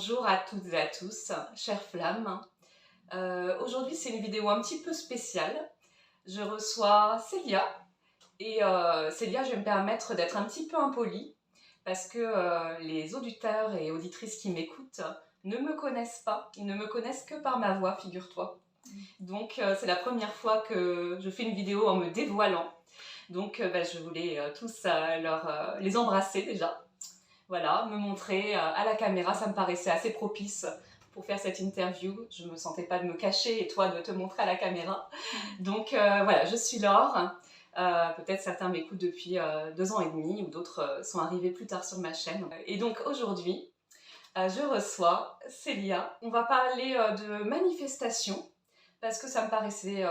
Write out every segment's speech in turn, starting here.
Bonjour à toutes et à tous, chères flammes. Aujourd'hui, c'est une vidéo un petit peu spéciale. Je reçois Célia et Célia, je vais me permettre d'être un petit peu impolie parce que les auditeurs et auditrices qui m'écoutent ne me connaissent pas. Ils ne me connaissent que par ma voix, figure-toi. Donc, c'est la première fois que je fais une vidéo en me dévoilant. Donc, je voulais tous les embrasser déjà. Voilà, me montrer à la caméra, ça me paraissait assez propice pour faire cette interview. Je ne me sentais pas de me cacher et toi de te montrer à la caméra. Donc voilà, je suis Laure. Peut-être certains m'écoutent depuis 2 ans et demi ou d'autres sont arrivés plus tard sur ma chaîne. Et donc aujourd'hui, je reçois Célia. On va parler de manifestation parce que ça me paraissait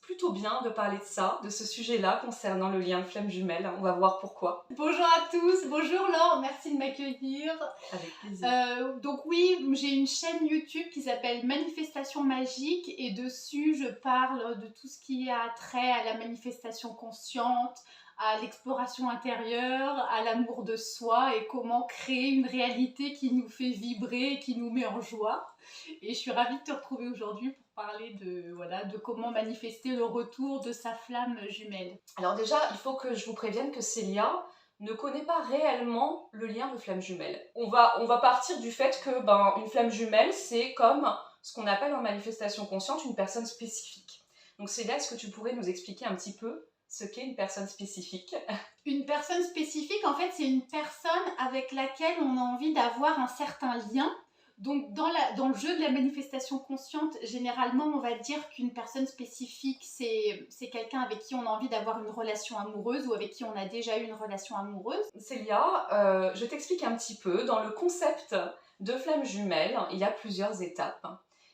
plutôt bien de parler de ça, de ce sujet-là concernant le lien de flamme jumelle. On va voir pourquoi. Bonjour à tous, bonjour Laure, merci de m'accueillir. Avec plaisir. Donc oui, j'ai une chaîne YouTube qui s'appelle Manifestation Magique et dessus je parle de tout ce qui a trait à la manifestation consciente, à l'exploration intérieure, à l'amour de soi et comment créer une réalité qui nous fait vibrer et qui nous met en joie. Et je suis ravie de te retrouver aujourd'hui pour parler de comment manifester le retour de sa flamme jumelle. Alors déjà, il faut que je vous prévienne que Célia ne connaît pas réellement le lien de flamme jumelle. On va partir du fait que une flamme jumelle, c'est comme ce qu'on appelle en manifestation consciente une personne spécifique. Donc Célia, est-ce que tu pourrais nous expliquer un petit peu ce qu'est une personne spécifique? Une personne spécifique, en fait, c'est une personne avec laquelle on a envie d'avoir un certain lien. Donc, dans le jeu de la manifestation consciente, généralement, on va dire qu'une personne spécifique, c'est quelqu'un avec qui on a envie d'avoir une relation amoureuse ou avec qui on a déjà eu une relation amoureuse. Célia, je t'explique un petit peu. Dans le concept de flamme jumelle, il y a plusieurs étapes,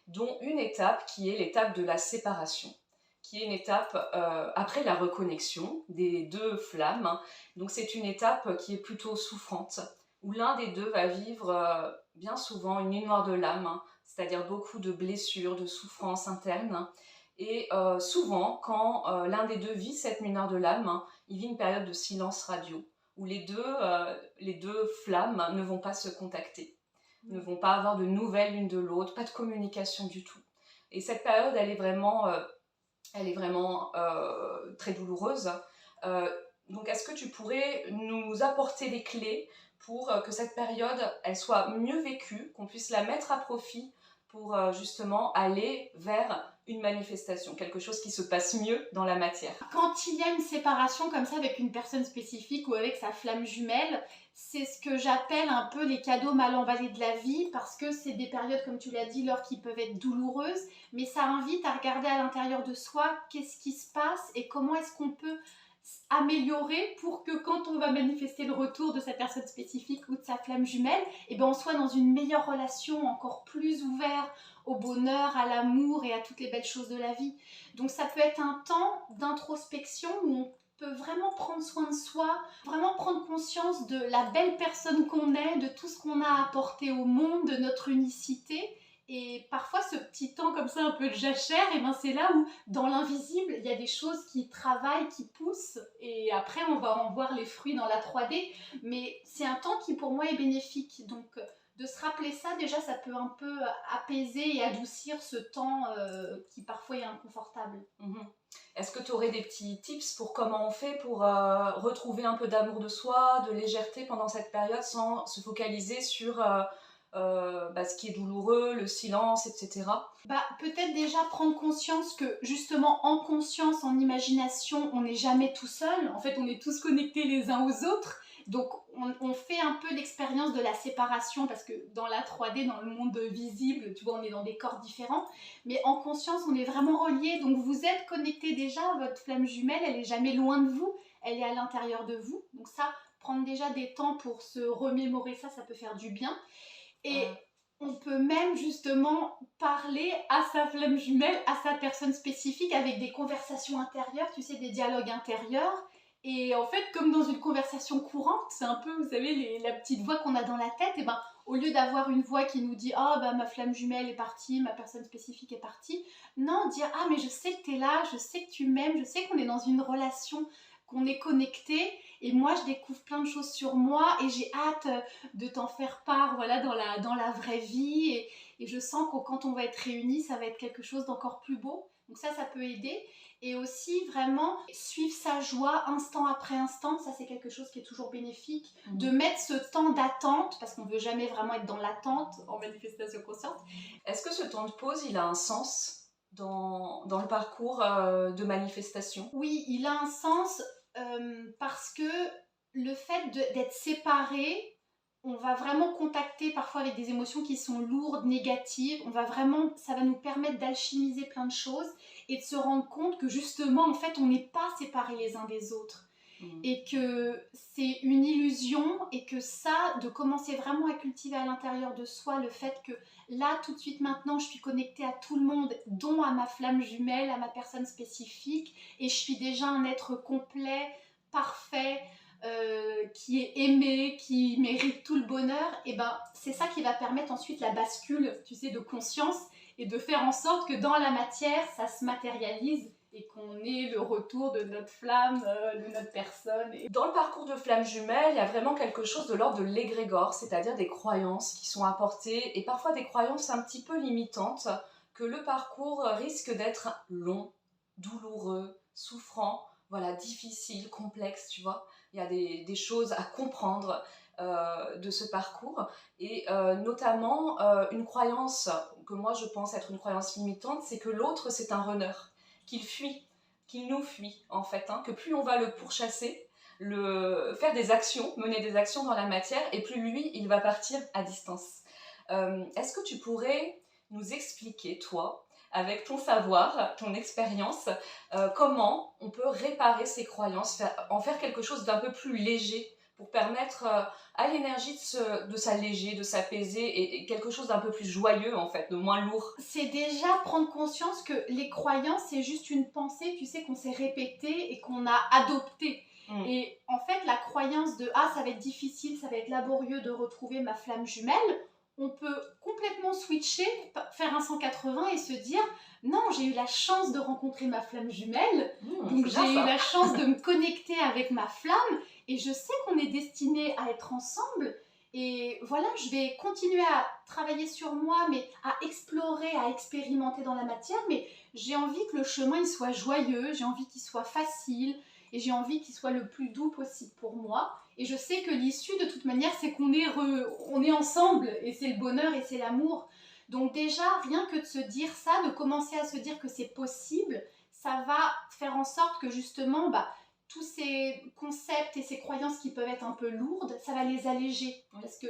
dont une étape qui est l'étape de la séparation, qui est une étape après la reconnexion des deux flammes. Donc c'est une étape qui est plutôt souffrante, où l'un des deux va vivre bien souvent une nuit noire de l'âme, c'est-à-dire beaucoup de blessures, de souffrances internes. Et souvent, quand l'un des deux vit cette nuit noire de l'âme, il vit une période de silence radio, où les deux flammes ne vont pas se contacter, ne vont pas avoir de nouvelles l'une de l'autre, pas de communication du tout. Et cette période, elle est vraiment très douloureuse. Donc, est-ce que tu pourrais nous apporter des clés pour que cette période, elle soit mieux vécue, qu'on puisse la mettre à profit pour justement aller vers une manifestation, quelque chose qui se passe mieux dans la matière? Quand il y a une séparation comme ça avec une personne spécifique ou avec sa flamme jumelle, c'est ce que j'appelle un peu les cadeaux mal emballés de la vie, parce que c'est des périodes, comme tu l'as dit, Laure, qui peuvent être douloureuses, mais ça invite à regarder à l'intérieur de soi qu'est-ce qui se passe et comment est-ce qu'on peut améliorer pour que quand on va manifester le retour de cette personne spécifique ou de sa flamme jumelle, on soit dans une meilleure relation, encore plus ouvert au bonheur, à l'amour et à toutes les belles choses de la vie. Donc ça peut être un temps d'introspection où on peut vraiment prendre soin de soi, vraiment prendre conscience de la belle personne qu'on est, de tout ce qu'on a apporté au monde, de notre unicité. Et parfois, ce petit temps comme ça, un peu de jachère, c'est là où, dans l'invisible, il y a des choses qui travaillent, qui poussent. Et après, on va en voir les fruits dans la 3D. Mais c'est un temps qui, pour moi, est bénéfique. Donc, de se rappeler ça, déjà, ça peut un peu apaiser et adoucir ce temps qui, parfois, est inconfortable. Est-ce que tu aurais des petits tips pour comment on fait pour retrouver un peu d'amour de soi, de légèreté pendant cette période sans se focaliser sur ce qui est douloureux, le silence, etc. Peut-être déjà prendre conscience que justement en conscience, en imagination, on n'est jamais tout seul. En fait, on est tous connectés les uns aux autres. Donc on fait un peu l'expérience de la séparation parce que dans la 3D, dans le monde visible, tu vois, on est dans des corps différents. Mais en conscience, on est vraiment reliés. Donc vous êtes connectés déjà, votre flamme jumelle, elle n'est jamais loin de vous. Elle est à l'intérieur de vous. Donc ça, prendre déjà des temps pour se remémorer ça peut faire du bien. Et on peut même justement parler à sa flamme jumelle, à sa personne spécifique avec des conversations intérieures, tu sais, des dialogues intérieurs. Et en fait, comme dans une conversation courante, c'est un peu, vous savez, la petite voix qu'on a dans la tête, au lieu d'avoir une voix qui nous dit « Ah, ma flamme jumelle est partie, ma personne spécifique est partie », non, dire « Ah, mais je sais que tu es là, je sais que tu m'aimes, je sais qu'on est dans une relation qu'on est connecté. Et moi, je découvre plein de choses sur moi et j'ai hâte de t'en faire part, voilà, dans la vraie vie. Et je sens que quand on va être réunis, ça va être quelque chose d'encore plus beau. Donc ça peut aider. Et aussi, vraiment, suivre sa joie instant après instant, ça c'est quelque chose qui est toujours bénéfique. De mettre ce temps d'attente, parce qu'on ne veut jamais vraiment être dans l'attente en manifestation consciente. Est-ce que ce temps de pause, il a un sens dans le parcours de manifestation? Oui, il a un sens parce que le fait d'être séparés, on va vraiment contacter parfois avec des émotions qui sont lourdes, négatives. Ça va nous permettre d'alchimiser plein de choses et de se rendre compte que justement, en fait, on n'est pas séparés les uns des autres. Et que c'est une illusion et que ça, de commencer vraiment à cultiver à l'intérieur de soi le fait que là, tout de suite maintenant, je suis connectée à tout le monde, dont à ma flamme jumelle, à ma personne spécifique, et je suis déjà un être complet, parfait, qui est aimé, qui mérite tout le bonheur, et ben c'est ça qui va permettre ensuite la bascule, tu sais, de conscience et de faire en sorte que dans la matière, ça se matérialise et qu'on ait le retour de notre flamme, de notre personne. Dans le parcours de flamme jumelle, il y a vraiment quelque chose de l'ordre de l'égrégore, c'est-à-dire des croyances qui sont apportées et parfois des croyances un petit peu limitantes, que le parcours risque d'être long, douloureux, souffrant, voilà, difficile, complexe, tu vois. Il y a des choses à comprendre de ce parcours et notamment une croyance que moi je pense être une croyance limitante, c'est que l'autre c'est un runner, qu'il fuit, qu'il nous fuit en fait, hein, que plus on va le pourchasser, faire des actions, mener des actions dans la matière, et plus lui, il va partir à distance. Est-ce que tu pourrais nous expliquer, toi, avec ton savoir, ton expérience, comment on peut réparer ces croyances, en faire quelque chose d'un peu plus léger pour permettre à l'énergie de s'alléger, de s'apaiser et quelque chose d'un peu plus joyeux en fait, de moins lourd? C'est déjà prendre conscience que les croyances, c'est juste une pensée, tu sais, qu'on s'est répétée et qu'on a adoptée. Et en fait, la croyance de « Ah, ça va être difficile, ça va être laborieux de retrouver ma flamme jumelle », on peut complètement switcher, faire un 180 et se dire « Non, j'ai eu la chance de rencontrer ma flamme jumelle, donc j'ai eu la chance de me connecter avec ma flamme et je sais qu'on est destiné à être ensemble. » Et voilà, je vais continuer à travailler sur moi, mais à explorer, à expérimenter dans la matière, mais j'ai envie que le chemin il soit joyeux, j'ai envie qu'il soit facile, et j'ai envie qu'il soit le plus doux possible pour moi. Et je sais que l'issue, de toute manière, c'est qu'on est ensemble, et c'est le bonheur et c'est l'amour. Donc déjà, rien que de se dire ça, de commencer à se dire que c'est possible, ça va faire en sorte que justement, tous ces concepts et ces croyances qui peuvent être un peu lourdes, ça va les alléger. Parce que,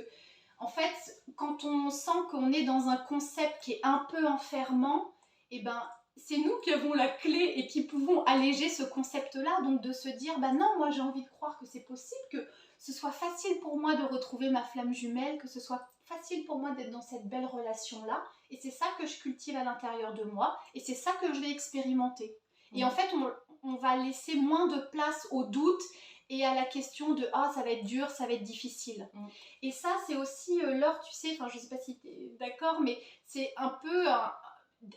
en fait, quand on sent qu'on est dans un concept qui est un peu enfermant, eh ben, c'est nous qui avons la clé et qui pouvons alléger ce concept-là. Donc de se dire, non, moi j'ai envie de croire que c'est possible, que ce soit facile pour moi de retrouver ma flamme jumelle, que ce soit facile pour moi d'être dans cette belle relation-là. Et c'est ça que je cultive à l'intérieur de moi et c'est ça que je vais expérimenter. Et en fait, on va laisser moins de place au doute et à la question de « Ah, ça va être dur, ça va être difficile ». Et ça, c'est aussi, Laure, tu sais, je ne sais pas si tu es d'accord, mais c'est un peu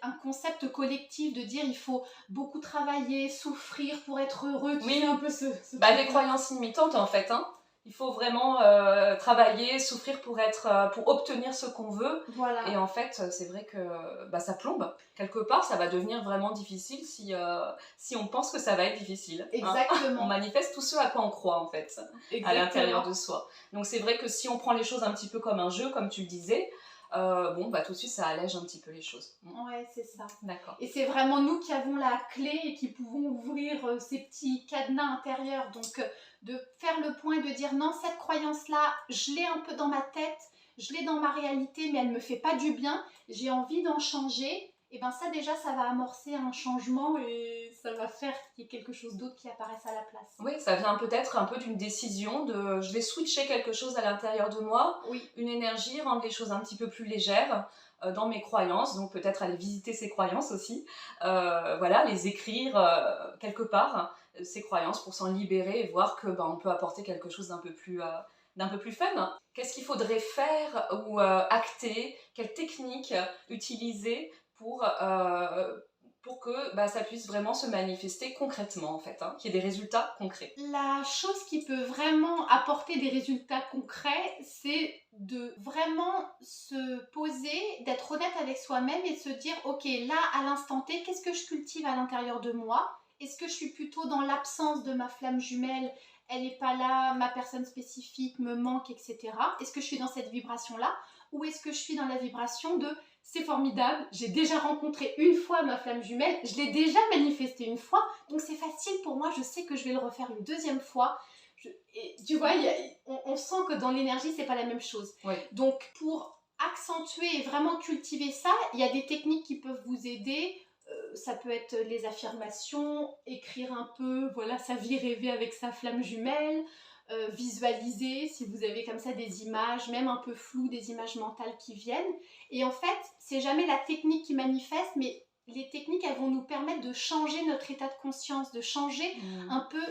un concept collectif de dire il faut beaucoup travailler, souffrir pour être heureux. Oui, un peu des croyances limitantes en fait, hein. Il faut vraiment travailler, souffrir pour obtenir ce qu'on veut. Voilà. Et en fait, c'est vrai que ça plombe. Quelque part, ça va devenir vraiment difficile si on pense que ça va être difficile. Exactement. On manifeste tout ce à quoi on croit, en fait, à l'intérieur de soi. Donc c'est vrai que si on prend les choses un petit peu comme un jeu, comme tu le disais, tout de suite, ça allège un petit peu les choses. Ouais, c'est ça. D'accord. Et c'est vraiment nous qui avons la clé et qui pouvons ouvrir ces petits cadenas intérieurs. Donc, de faire le point et de dire non, cette croyance-là, je l'ai un peu dans ma tête, je l'ai dans ma réalité, mais elle ne me fait pas du bien, j'ai envie d'en changer. Et bien ça déjà, ça va amorcer un changement et ça va faire qu'il y ait quelque chose d'autre qui apparaisse à la place. Oui, ça vient peut-être un peu d'une décision de je vais switcher quelque chose à l'intérieur de moi, une énergie, rendre les choses un petit peu plus légères dans mes croyances, donc peut-être aller visiter ces croyances aussi, les écrire quelque part, ces croyances pour s'en libérer et voir que on peut apporter quelque chose d'un peu plus fun. Qu'est-ce qu'il faudrait faire ou acter, quelle technique utiliser pour pour que bah, ça puisse vraiment se manifester concrètement en fait, hein, qu'il y ait des résultats concrets? La chose qui peut vraiment apporter des résultats concrets, c'est de vraiment se poser, d'être honnête avec soi-même et de se dire, ok, là, à l'instant T, qu'est-ce que je cultive à l'intérieur de moi? Est-ce que je suis plutôt dans l'absence de ma flamme jumelle? Elle n'est pas là, ma personne spécifique me manque, etc. Est-ce que je suis dans cette vibration-là? Ou est-ce que je suis dans la vibration de c'est formidable, j'ai déjà rencontré une fois ma flamme jumelle, je l'ai déjà manifestée une fois, donc c'est facile pour moi, je sais que je vais le refaire une deuxième fois. Et tu vois, on sent que dans l'énergie, c'est pas la même chose. Oui. Donc pour accentuer et vraiment cultiver ça, il y a des techniques qui peuvent vous aider. Ça peut être les affirmations, écrire un peu, voilà, sa vie rêvée avec sa flamme jumelle, visualiser si vous avez comme ça des images, même un peu floues, des images mentales qui viennent. Et en fait, c'est jamais la technique qui manifeste, mais les techniques, elles vont nous permettre de changer notre état de conscience, de changer un peu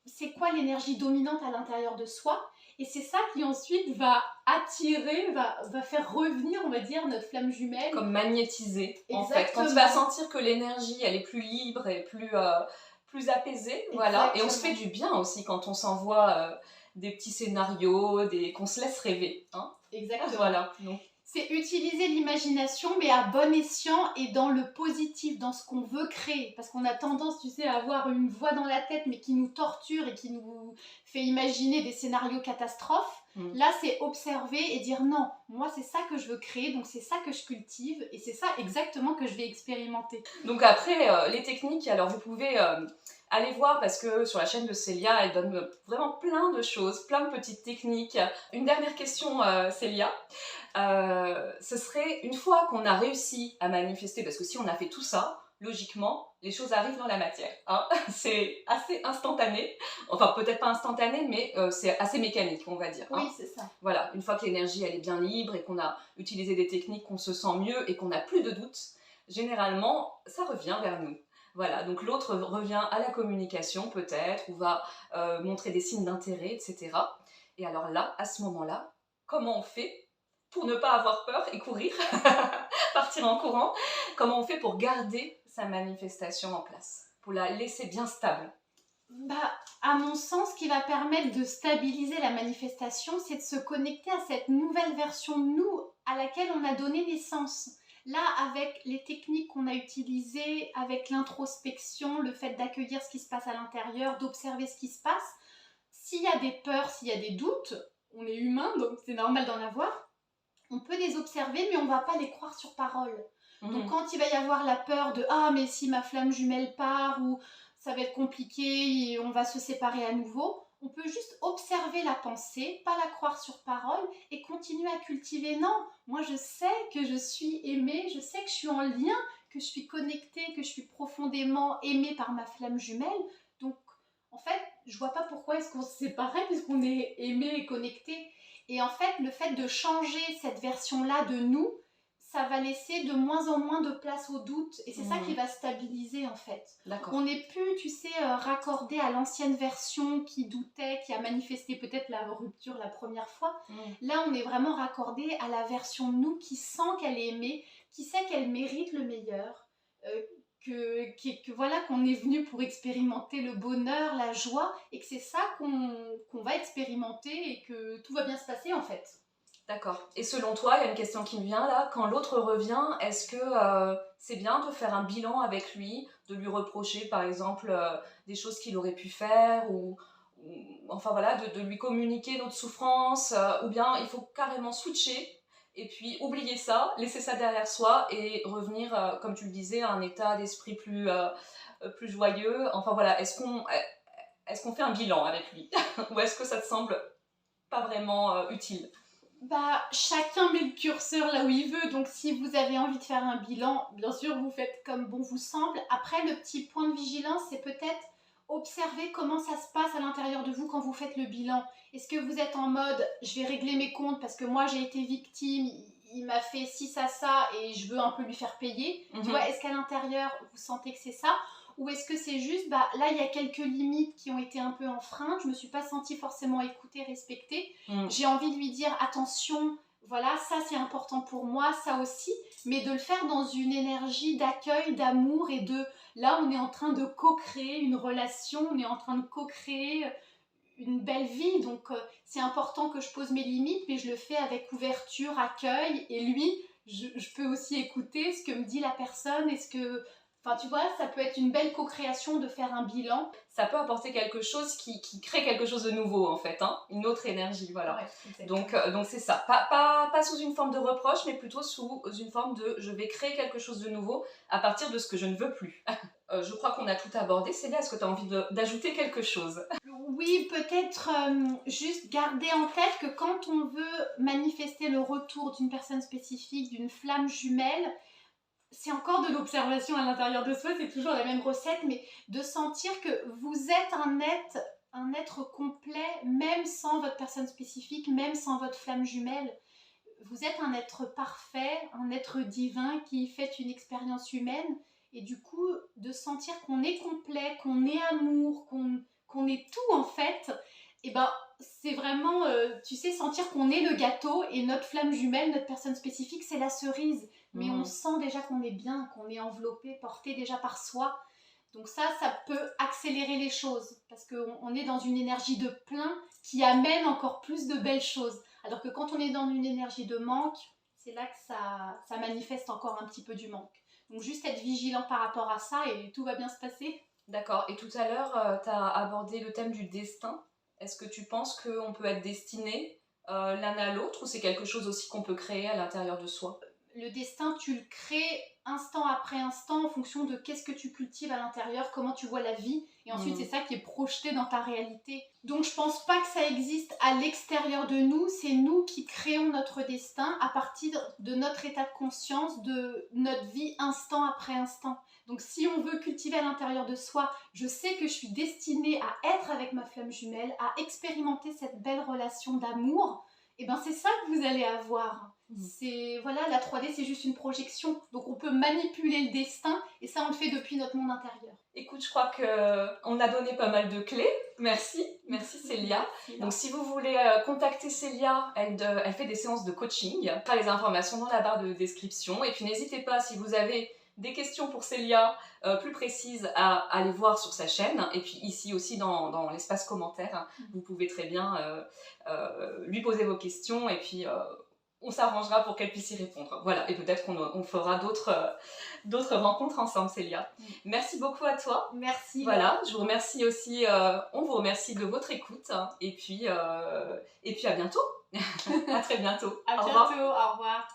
c'est quoi l'énergie dominante à l'intérieur de soi. Et c'est ça qui ensuite va attirer, va faire revenir, on va dire, notre flamme jumelle. Comme magnétiser, en fait. Exactement. Quand tu vas sentir que l'énergie, elle est plus libre et plus apaisée, voilà. Et on se fait du bien aussi quand on s'envoie des petits scénarios, qu'on se laisse rêver. Hein. Exactement. Voilà. Donc, c'est utiliser l'imagination, mais à bon escient et dans le positif, dans ce qu'on veut créer. Parce qu'on a tendance, tu sais, à avoir une voix dans la tête, mais qui nous torture et qui nous fait imaginer des scénarios catastrophes. Là, c'est observer et dire non, moi, c'est ça que je veux créer, donc c'est ça que je cultive, et c'est ça exactement que je vais expérimenter. Donc après, les techniques, alors vous pouvez aller voir parce que sur la chaîne de Célia, elle donne vraiment plein de choses, plein de petites techniques. Une dernière question, Célia. Ce serait une fois qu'on a réussi à manifester, parce que si on a fait tout ça, logiquement, les choses arrivent dans la matière. Hein. C'est assez instantané. Enfin, peut-être pas instantané, mais c'est assez mécanique, on va dire. Oui, hein. c'est ça. Voilà, une fois que l'énergie elle est bien libre et qu'on a utilisé des techniques, qu'on se sent mieux et qu'on n'a plus de doute, généralement, ça revient vers nous. Voilà, donc l'autre revient à la communication peut-être, ou va montrer des signes d'intérêt, etc. Et alors là, à ce moment-là, comment on fait pour ne pas avoir peur et courir, partir en courant? Comment on fait pour garder sa manifestation en place, pour la laisser bien stable? Bah, à mon sens, ce qui va permettre de stabiliser la manifestation, c'est de se connecter à cette nouvelle version de nous à laquelle on a donné naissance. Là, avec les techniques qu'on a utilisées, avec l'introspection, le fait d'accueillir ce qui se passe à l'intérieur, d'observer ce qui se passe, s'il y a des peurs, s'il y a des doutes, on est humain, donc c'est normal d'en avoir, on peut les observer, mais on ne va pas les croire sur parole. Donc quand il va y avoir la peur de « Ah, mais si ma flamme jumelle part » ou « Ça va être compliqué et on va se séparer à nouveau », on peut juste observer la pensée, pas la croire sur parole et continuer à cultiver. Non, moi je sais que je suis aimée, je sais que je suis en lien, que je suis connectée, que je suis profondément aimée par ma flamme jumelle. Donc en fait, je vois pas pourquoi est-ce qu'on se séparait puisqu'on est aimé et connecté. Et en fait, le fait de changer cette version-là de nous, ça va laisser de moins en moins de place au doute. Et c'est ça qui va stabiliser, en fait. On n'est plus, tu sais, raccordé à l'ancienne version qui doutait, qui a manifesté peut-être la rupture la première fois. Là, on est vraiment raccordé à la version de nous qui sent qu'elle est aimée, qui sait qu'elle mérite le meilleur, que voilà, qu'on est venu pour expérimenter le bonheur, la joie, et que c'est ça qu'on va expérimenter et que tout va bien se passer en fait. D'accord. Et selon toi, il y a une question qui me vient là, quand l'autre revient, est-ce que c'est bien de faire un bilan avec lui, de lui reprocher par exemple des choses qu'il aurait pu faire enfin voilà, de lui communiquer notre souffrance ou bien il faut carrément switcher et puis oublier ça, laisser ça derrière soi et revenir, comme tu le disais, à un état d'esprit plus joyeux. Enfin voilà, est-ce qu'on fait un bilan avec lui ou est-ce que ça te semble pas vraiment utile? Bah, chacun met le curseur là où il veut, donc si vous avez envie de faire un bilan, bien sûr vous faites comme bon vous semble. Après, le petit point de vigilance, c'est peut-être observer comment ça se passe à l'intérieur de vous quand vous faites le bilan. Est-ce que vous êtes en mode je vais régler mes comptes parce que moi j'ai été victime, il m'a fait ci, ça et je veux un peu lui faire payer. Tu vois, est-ce qu'à l'intérieur vous sentez que c'est ça? Ou est-ce que c'est juste, bah là il y a quelques limites qui ont été un peu enfreintes, je me suis pas sentie forcément écoutée, respectée. J'ai envie de lui dire attention, voilà, ça c'est important pour moi, ça aussi, mais de le faire dans une énergie d'accueil, d'amour et de... Là, on est en train de co-créer une relation, on est en train de co-créer une belle vie, donc c'est important que je pose mes limites, mais je le fais avec ouverture, accueil, et lui, je peux aussi écouter ce que me dit la personne, et ce que... Enfin, tu vois, ça peut être une belle co-création de faire un bilan. Ça peut apporter quelque chose qui crée quelque chose de nouveau, en fait, hein, une autre énergie, voilà. Ouais, donc c'est ça, pas sous une forme de reproche, mais plutôt sous une forme de je vais créer quelque chose de nouveau à partir de ce que je ne veux plus. Je crois qu'on a tout abordé. Célia, est-ce que tu as envie d'ajouter quelque chose? Oui, peut-être juste garder en tête que quand on veut manifester le retour d'une personne spécifique, d'une flamme jumelle, c'est encore de l'observation à l'intérieur de soi, c'est toujours la même recette, mais de sentir que vous êtes un être complet, même sans votre personne spécifique, même sans votre flamme jumelle. Vous êtes un être parfait, un être divin qui fait une expérience humaine, et du coup, de sentir qu'on est complet, qu'on est amour, qu'on est tout en fait, et ben c'est vraiment, tu sais, sentir qu'on est le gâteau et notre flamme jumelle, notre personne spécifique, c'est la cerise. Mais on sent déjà qu'on est bien, qu'on est enveloppé, porté déjà par soi. Donc ça peut accélérer les choses parce qu'on est dans une énergie de plein qui amène encore plus de belles choses. Alors que quand on est dans une énergie de manque, c'est là que ça manifeste encore un petit peu du manque. Donc juste être vigilant par rapport à ça et tout va bien se passer. D'accord. Et tout à l'heure, tu as abordé le thème du destin. Est-ce que tu penses qu'on peut être destiné l'un à l'autre, ou c'est quelque chose aussi qu'on peut créer à l'intérieur de soi? Le destin, tu le crées instant après instant en fonction de qu'est-ce que tu cultives à l'intérieur, comment tu vois la vie, et ensuite c'est ça qui est projeté dans ta réalité. Donc je pense pas que ça existe à l'extérieur de nous, c'est nous qui créons notre destin à partir de notre état de conscience, de notre vie instant après instant. Donc si on veut cultiver à l'intérieur de soi, je sais que je suis destinée à être avec ma flamme jumelle, à expérimenter cette belle relation d'amour, et ben c'est ça que vous allez avoir. C'est voilà, la 3D c'est juste une projection, donc on peut manipuler le destin et ça on le fait depuis notre monde intérieur. Écoute, je crois qu'on a donné pas mal de clés. Merci Célia. Donc si vous voulez contacter Célia, elle fait des séances de coaching. Il y a les informations dans la barre de description. Et puis n'hésitez pas, si vous avez des questions pour Célia plus précises, à aller voir sur sa chaîne. Et puis ici aussi dans l'espace commentaire, vous pouvez très bien lui poser vos questions et puis on s'arrangera pour qu'elle puisse y répondre. Voilà, et peut-être qu'on fera d'autres rencontres ensemble, Célia. Merci beaucoup à toi. Merci. Voilà, je vous remercie aussi, on vous remercie de votre écoute, et puis à bientôt. À très bientôt. Au revoir.